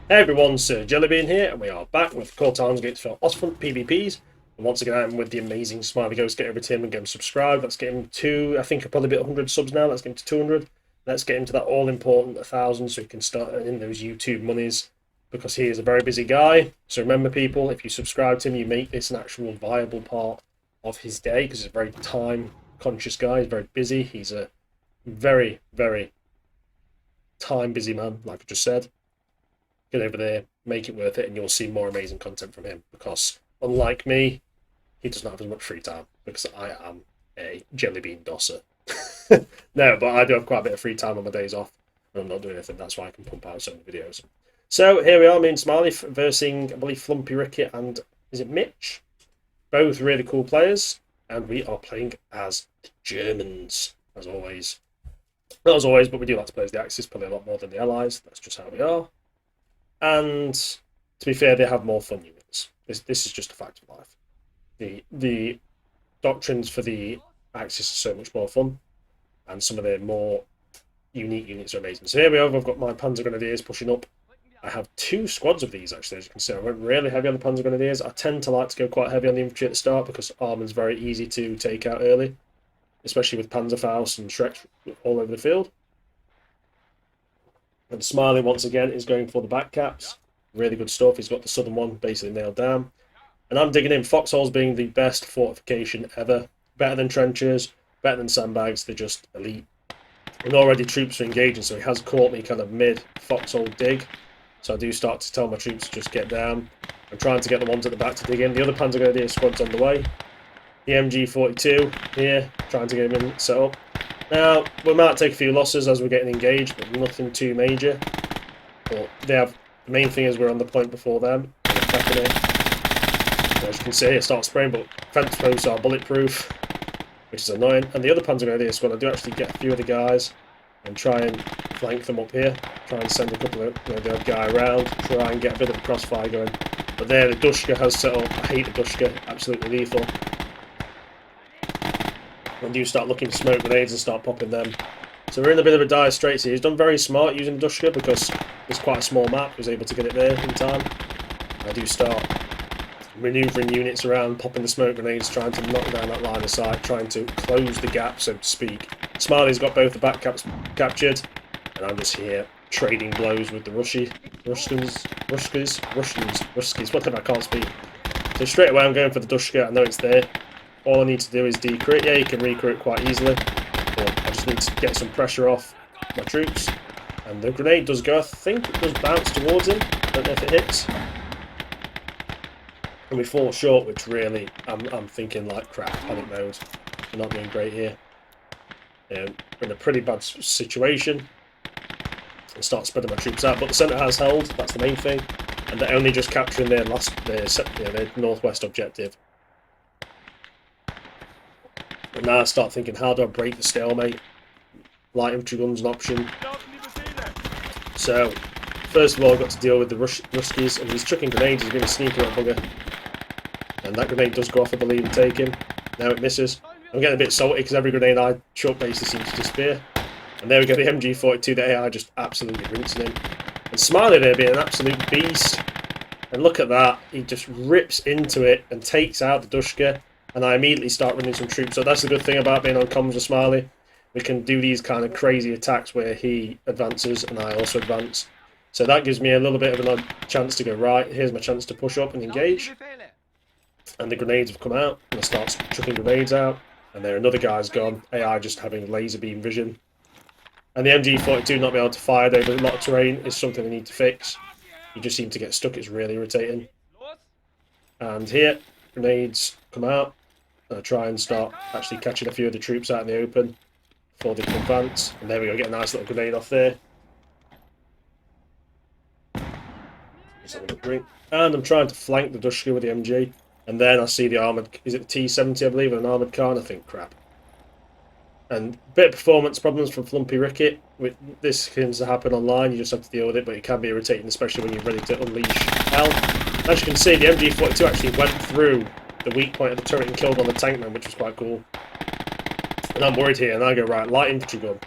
Hey everyone, Sir Jellybean here, and we are back with CTA-Gates for Ostfront PvPs. And once again, I'm with the amazing Smiley Ghost. Get over to him and get him subscribed. Let's get him to, I think, I'll probably be at 100 subs now. Let's get him to 200. Let's get him to that all-important 1,000 so he can start earning those YouTube monies, because he is a very busy guy. So remember, people, if you subscribe to him, you make this an actual viable part of his day, because he's a very time-conscious guy. He's very busy. He's a very, very time-busy man, like I just said. Get over there, make it worth it, and you'll see more amazing content from him, because unlike me, he doesn't have as much free time, because I am a jellybean dosser. No, but I do have quite a bit of free time on my days off, and I'm not doing anything. That's why I can pump out so many videos. So here we are, me and Smiley versing, I believe, Flumpy Ricky and, is it Mitch? Both really cool players, and we are playing as the Germans, as always. Not as always, but we do like to play as the Axis, probably a lot more than the Allies. That's just how we are. And to be fair, they have more fun units. This is just a fact of life. The doctrines for the Axis are so much more fun, and some of their more unique units are amazing. So here we are. I've got my Panzer Grenadiers pushing up. I have two squads of these, actually, as you can see. I went really heavy on the Panzer Grenadiers. I tend to like to go quite heavy on the infantry at the start, because armour's very easy to take out early, especially with Panzerfaust and Shrek all over the field. And Smiley, once again, is going for the back caps. Really good stuff. He's got the southern one basically nailed down. And I'm digging in foxholes being the best fortification ever. Better than trenches, better than sandbags. They're just elite. And already troops are engaging, so he has caught me kind of mid-foxhole dig. So I do start to tell my troops to just get down. I'm trying to get the ones at the back to dig in. The other Panzer Grenadier squad's on the way. The MG42 here, trying to get him in set up. Now, we might take a few losses as we're getting engaged, but nothing too major. But they have, the main thing is we're on the point before them. Attacking it. As you can see, it starts spraying, but fence posts are bulletproof, which is annoying. And the other Panzer Grenadier squad, I do actually get a few of the guys and try and flank them up here. Try and send a couple of the odd guy around, try and get a bit of a crossfire going. But there, the Dushka has set up. I hate the Dushka, absolutely lethal. When you start looking for smoke grenades and start popping them. So we're in a bit of a dire straits here. He's done very smart using the Dushka, because it's quite a small map. He was able to get it there in time. I do start manoeuvring units around, popping the smoke grenades, trying to knock down that line of sight, trying to close the gap, so to speak. Smiley's got both the back caps captured, and I'm just here trading blows with the Ruskies, whatever, I can't speak. So straight away I'm going for the Dushka. I know it's there. All I need to do is decrit. Yeah, you can recrit quite easily. But I just need to get some pressure off my troops. And the grenade does go. I think it does bounce towards him. I don't know if it hits. And we fall short, which really, I'm thinking like crap, panic mode. We're not doing great here. We're in a pretty bad situation. And start spreading my troops out. But the centre has held. That's the main thing. And they're only just capturing their northwest objective. But now I start thinking, how do I break the stalemate? Light infantry gun's an option. So, first of all, I've got to deal with the Ruskies, and he's chucking grenades. He's being a sneaky little bugger. And that grenade does go off, I believe, and take him. Now it misses. I'm getting a bit salty because every grenade I chuck basically seems to disappear. And there we go, the MG42, the AI just absolutely rinsing him. And Smiley there being an absolute beast. And look at that, he just rips into it and takes out the Dushka. And I immediately start running some troops. So that's the good thing about being on comms with Smiley. We can do these kind of crazy attacks where he advances and I also advance. So that gives me a little bit of a chance to go, right, here's my chance to push up and engage. And the grenades have come out. And I start chucking grenades out. And there another guy's gone. AI just having laser beam vision. And the MG42 not being able to fire over a lot of terrain is something I need to fix. You just seem to get stuck. It's really irritating. And here, grenades come out. I try and start actually catching a few of the troops out in the open before they can advance. And there we go, get a nice little grenade off there. Just having a drink. And I'm trying to flank the Dushka with the MG. And then I see the armoured, is it the T-70 I believe, an armoured car, and I think, crap. And a bit of performance problems from Flumpy Ricky. This tends to happen online, you just have to deal with it, but it can be irritating, especially when you're ready to unleash hell. As you can see, the MG42 actually went through the weak point of the turret and killed on the tankman, which was quite cool. And I'm worried here, and I go, right, light infantry gun.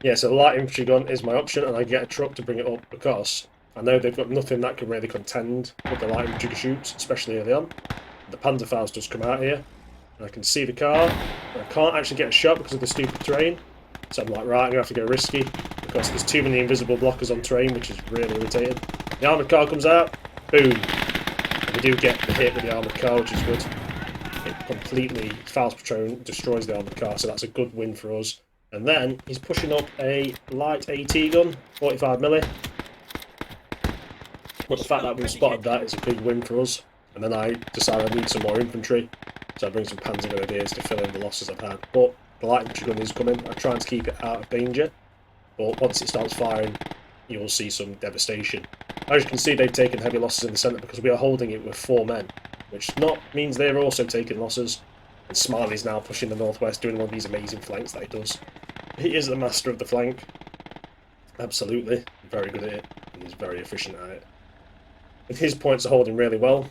Yeah, so the light infantry gun is my option, and I get a truck to bring it up, because I know they've got nothing that can really contend with the light infantry shoots, especially early on. The Panzerfaust does come out here, and I can see the car, but I can't actually get a shot because of the stupid terrain. So I'm like, right, I'm going to have to go risky, because there's too many invisible blockers on terrain, which is really irritating. The armoured car comes out, boom. And we do get the hit with the armoured car, which is good. It completely, Faust Patron destroys the armoured car, so that's a good win for us. And then he's pushing up a light AT gun, 45mm. But the fact that we've spotted that is a big win for us. And then I decided I need some more infantry, so I bring some Panzer Grenadiers to fill in the losses I've had. But the light infantry gun is coming. I'm trying to keep it out of danger, but once it starts firing, you will see some devastation. As you can see, they've taken heavy losses in the centre because we are holding it with 4 men, which means they're also taking losses. And Smiley's now pushing the northwest, doing one of these amazing flanks that he does. He is the master of the flank. Absolutely. Very good at it, and he's very efficient at it. And his points are holding really well.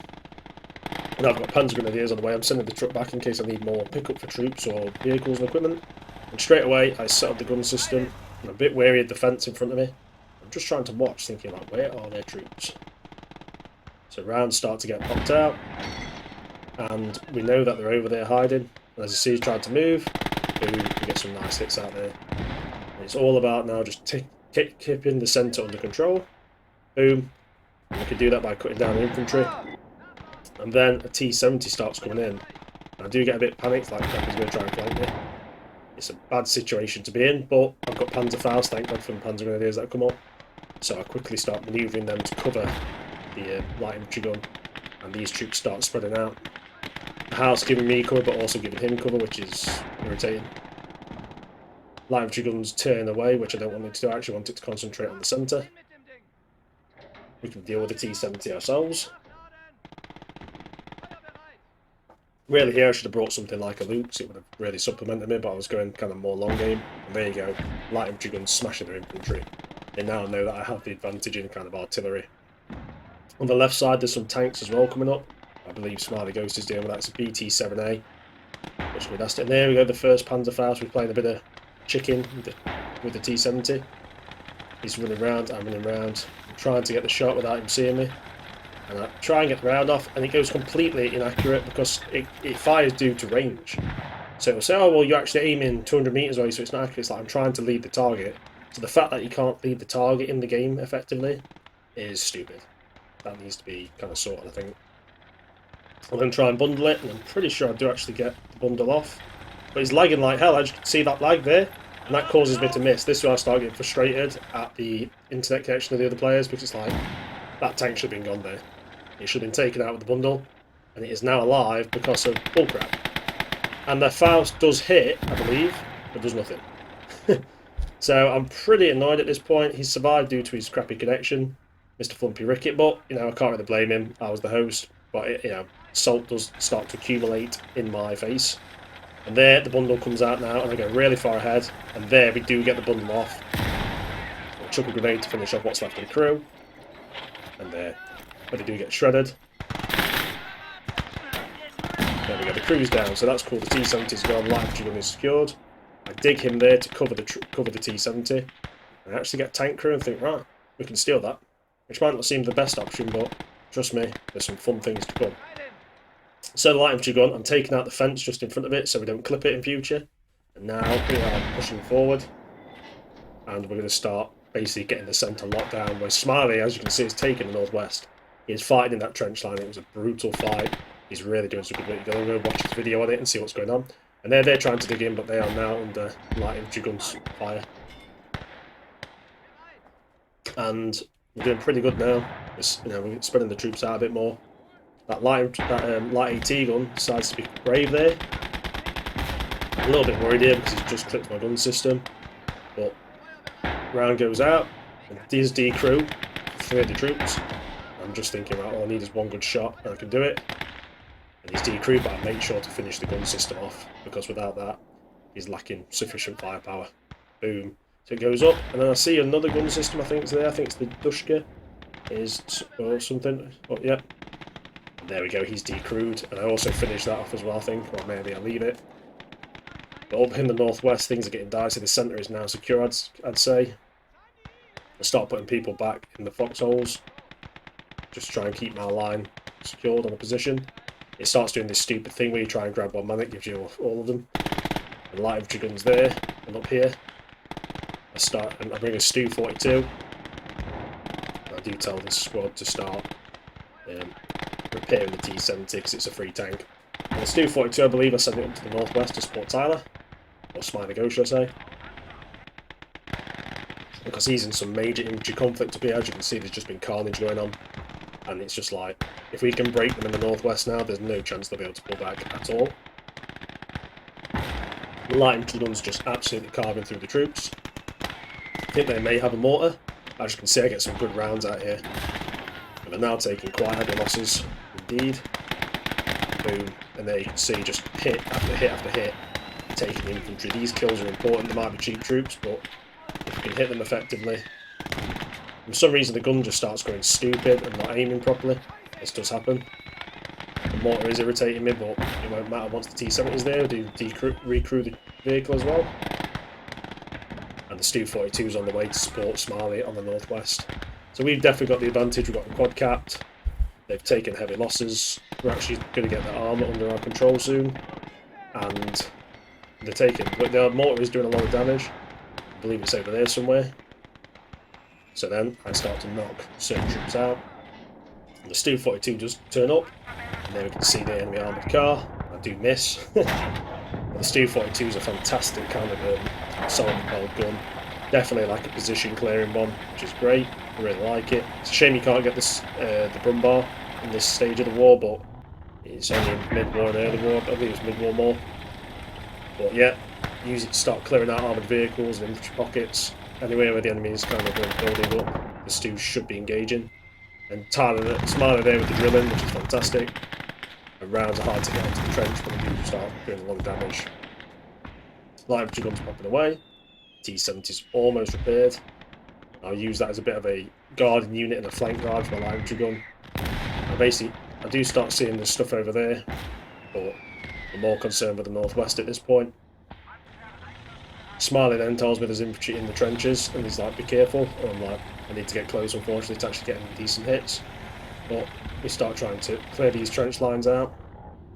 And I've got Panzer Grenadiers on the way. I'm sending the truck back in case I need more pickup for troops or vehicles and equipment. And straight away, I set up the gun system. I'm a bit wary of the fence in front of me. I'm just trying to watch, thinking like, where are their troops? So rounds start to get popped out. And we know that they're over there hiding. And as you see, he's trying to move. Boom, we get some nice hits out there. And it's all about now just keeping the centre under control. Boom. And we can do that by cutting down the infantry. And then a T-70 starts coming in. And I do get a bit panicked, like he's going to try and flank me. It's a bad situation to be in, but I've got Panzerfaust, thank God for the Panzer Grenadiers that come up. So I quickly start manoeuvring them to cover the light infantry gun. And these troops start spreading out. The house giving me cover, but also giving him cover, which is irritating. Light infantry guns turn away, which I don't want it to do. I actually want it to concentrate on the centre. We can deal with the T-70 ourselves. Really here I should have brought something like a Luke's, it would have really supplemented me, but I was going kind of more long game. And there you go, light infantry guns smashing their infantry. They now know that I have the advantage in kind of artillery. On the left side there's some tanks as well coming up. I believe Smiley Ghost is dealing with that. It's a BT-7A. Which we asked it. And there we go, the first Panzerfaust. We're playing a bit of chicken with the T-70. He's running around, I'm running around. I'm trying to get the shot without him seeing me. And I try and get the round off, and it goes completely inaccurate because it fires due to range. So it'll say, oh, well, you're actually aiming 200 metres away, so it's not accurate. It's like I'm trying to lead the target. So the fact that you can't lead the target in the game effectively is stupid. That needs to be kind of sorted, I think. I'm going to try and bundle it, and I'm pretty sure I do actually get the bundle off. But he's lagging like hell. I just see that lag there, and that causes me to miss. This is where I start getting frustrated at the internet connection of the other players, because it's like, that tank should have been gone there. It should have been taken out with the bundle, and it is now alive because of bullcrap. And the Faust does hit, I believe, but does nothing. So I'm pretty annoyed at this point. He's survived due to his crappy connection, Mr. Flumpy Ricket, but, you know, I can't really blame him. I was the host, but, you know, salt does start to accumulate in my face. And there, the bundle comes out now, and I go really far ahead, and there we do get the bundle off. I'll chuck a grenade to finish off what's left of the crew. And there, but they do get shredded. There we go, the crew's down, so that's cool. The T-70's gone, light infantry gun is secured. I dig him there to cover the T-70. And I actually get tank crew and think, right, we can steal that. Which might not seem the best option, but trust me, there's some fun things to come. So the light infantry gun, I'm taking out the fence just in front of it so we don't clip it in future. And now we are pushing forward. And we're going to start basically getting the centre locked down, where Smiley, as you can see, is taking the northwest. He's fighting in that trench line. It was a brutal fight. He's really doing some good work. You're going to go watch this video on it and see what's going on. And they're trying to dig in, but they are now under light infantry guns fire. And we're doing pretty good now. You know, we're spreading the troops out a bit more. That light AT gun decides to be brave there. I'm a little bit worried here because he's just clipped my gun system. But round goes out, and these D crew, 30 troops. I'm just thinking, right, all I need is one good shot, and I can do it. And he's D crew, but I make sure to finish the gun system off, because without that, he's lacking sufficient firepower. Boom. So it goes up, and then I see another gun system, I think it's there. I think it's the Dushka, or something. Oh, yeah. And there we go, he's decrewed, and I also finished that off as well, I think, or maybe I'll leave it. But up in the northwest, things are getting dicey. The centre is now secure, I'd say. start putting people back in the foxholes. Just try and keep my line secured on a position. It starts doing this stupid thing where you try and grab one man, it gives you all of them. And light infantry guns there, and up here. I bring a Stu 42. I do tell this squad to start repairing the T-70 because it's a free tank. And the Stu 42, I believe I sent it up to the northwest to support Tyler. Or Smiley Ghost, should I say. Because he's in some major infantry conflict up here. As you can see, there's just been carnage going on. And it's just like, if we can break them in the northwest now, there's no chance they'll be able to pull back at all. The light infantry guns just absolutely carving through the troops. I think they may have a mortar. As you can see, I get some good rounds out here. And they're now taking quite heavy losses, indeed. Boom. And there you can see just hit after hit after hit, taking infantry. These kills are important. They might be cheap troops, but if you can hit them effectively. For some reason, the gun just starts going stupid and not aiming properly. This does happen. The mortar is irritating me, but it won't matter once the T-70 is there. We'll do recrew the vehicle as well. And the Stu 42 is on the way to support Smiley on the northwest. So we've definitely got the advantage. We've got the quad capped. They've taken heavy losses. We're actually going to get the armour under our control soon. And they're taking... But the mortar is doing a lot of damage. I believe it's over there somewhere. So then I start to knock certain troops out. And the Stu 42 does turn up. And there we can see the enemy armoured car. I do miss. But the Stu 42 is a fantastic kind of solid propelled gun. Definitely like a position clearing one, which is great. I really like it. It's a shame you can't get this the Brumbar in this stage of the war, but it's only mid-war and early war. I believe it's mid-war more. But yeah, use it to start clearing out armoured vehicles and infantry pockets. Anywhere where the enemy is kind of building up, the Stu should be engaging. And Smiley there with the drilling, which is fantastic. And rounds are hard to get into the trench, but they do start doing a lot of damage. Light infantry guns popping away. T-70 is almost repaired. I'll use that as a bit of a guarding unit and a flank guard for my light infantry gun. I do start seeing this stuff over there, but I'm more concerned with the northwest at this point. Smiley then tells me there's infantry in the trenches, and he's like, be careful. And I'm like, I need to get close, unfortunately, to actually get any decent hits. But we start trying to clear these trench lines out.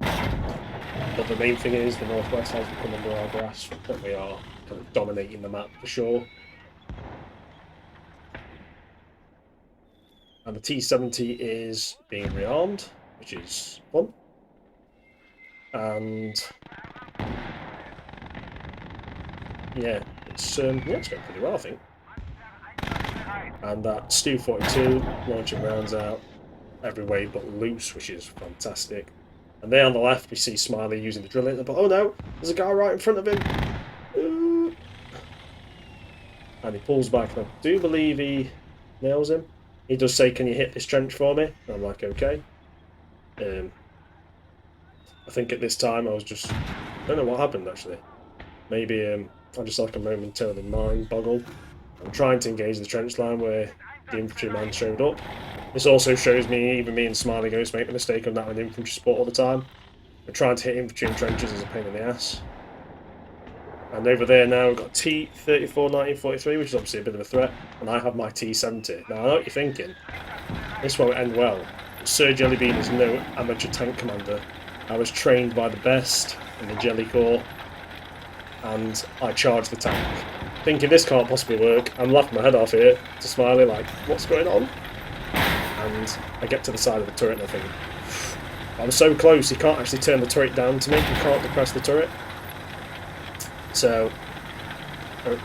But the main thing is the northwest has become under our grasp, and we are kind of dominating the map for sure. And the T-70 is being rearmed, which is fun. And yeah, it's going pretty well, I think. And that Stu 42 launching rounds out every way but loose, which is fantastic. And there on the left, we see Smiley using the drilling. But oh no, there's a guy right in front of him. Ooh. And he pulls back. And I do believe he nails him. He does say, "Can you hit this trench for me?" And I'm like, okay. I think at this time I was just... I don't know what happened actually. Maybe I just like a momentarily mind boggled. I'm trying to engage the trench line where the infantryman showed up. This also shows me, even me and Smiley Ghost make the mistake of not an infantry support all the time. We're trying to hit infantry in trenches is a pain in the ass. And over there now we've got T-34 1943, which is obviously a bit of a threat, and I have my T-70. Now I know what you're thinking. This won't end well. Sir Jellybean is no amateur tank commander. I was trained by the best in the Jelly Corps, and I charged the tank. Thinking this can't possibly work, I'm laughing my head off here to Smiley like, what's going on? And I get to the side of the turret and I think, I'm so close, he can't actually turn the turret down to me, he can't depress the turret. So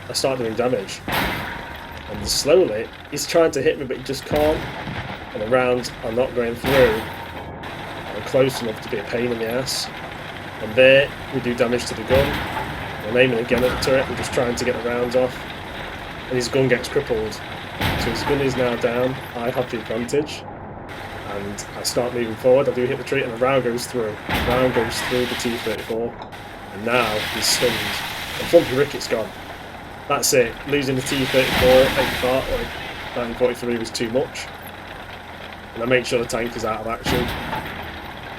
I start doing damage. And slowly, he's trying to hit me but he just can't. And the rounds are not going through. I'm close enough to be a pain in the ass. And there, we do damage to the gun. I'm aiming again at the turret and just trying to get the rounds off. And his gun gets crippled. So his gun is now down. I have the advantage. And I start moving forward. I do hit the tree and the round goes through. The round goes through the T-34. And now he's stunned. And Flumpy Ricket's gone. That's it. Losing the T-34 1943 was too much. And I make sure the tank is out of action.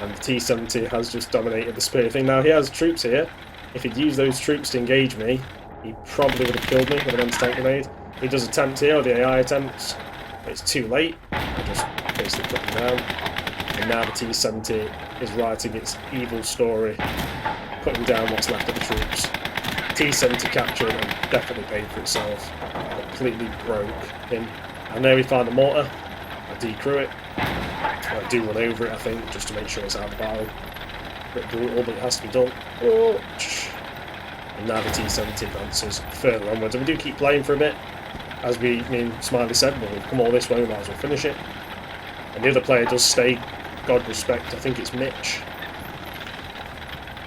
And the T-70 has just dominated the spear thing. Now he has troops here. If he'd used those troops to engage me, he probably would have killed me with an anti-tank grenade. He does attempt here, or the AI attempts, but it's too late. I just basically put him down. And now the T-70 is writing its evil story, putting down what's left of the troops. T-70 captured and definitely paid for itself. Completely broke him. I know we find the mortar. I decrew it. I do run over it, I think, just to make sure it's out of the battle. Bit brutal, but it has to be done. Oh. And now the T-70 advances further onwards. And we do keep playing for a bit. As me and Smiley said, well, we've come all this way, we might as well finish it. And the other player does stay. God respect, I think it's Mitch.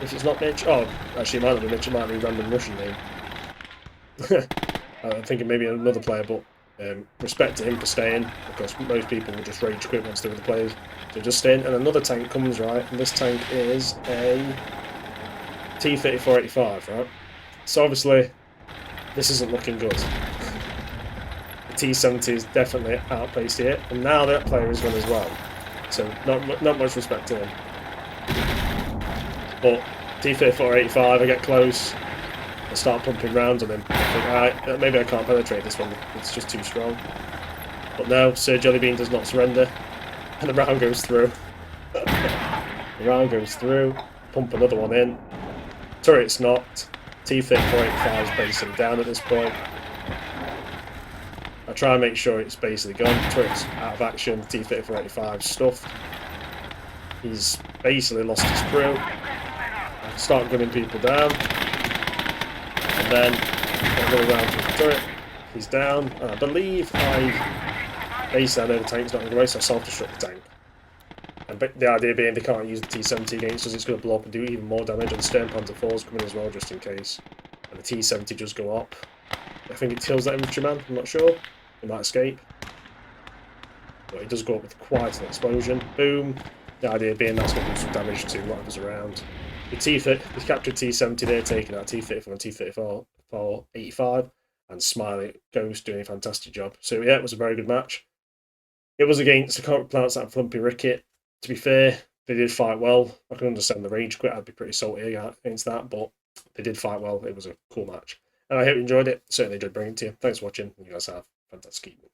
If it's not Mitch, oh, actually it might not be Mitch, it might be a random Russian name. I'm thinking maybe another player, but respect to him for staying, because most people will just rage quit once they're with the players. So just staying, and another tank comes, right, and this tank is a T-34-85, right? So obviously, this isn't looking good. The T-70 is definitely outpaced here, and now that player is gone as well. So not much respect to him. But T-34-85, I get close, I start pumping rounds on him. I think, alright, maybe I can't penetrate this one, it's just too strong. But no, Sir Jellybean does not surrender, and the round goes through. The round goes through, pump another one in. Turret's knocked, T-34-85 is basically down at this point. I try and make sure it's basically gone. Turret's out of action, T-34-85 stuffed. He's basically lost his crew. I start gunning people down. And then another round for the turret. He's down. And I believe basically I know the tank's not going to go away, so I self-destruct the tank. And the idea being they can't use the T-70 against us, it's going to blow up and do even more damage, and the Stern Panzer IV's coming as well, just in case. And the T-70 does go up. I think it kills that infantryman, I'm not sure. He might escape. But it does go up with quite an explosion. Boom. The idea being that's going to do some damage to whatever's around. The captured T-70 there, taking out T-34 and T-34-85, and Smiley Ghost doing a fantastic job. So yeah, it was a very good match. It was against, I can't pronounce that, Flumpy Ricket. To be fair, they did fight well. I can understand the rage quit, I'd be pretty salty against that, but they did fight well. It was a cool match. And I hope you enjoyed it. Certainly did bring it to you. Thanks for watching. You guys have a fantastic evening.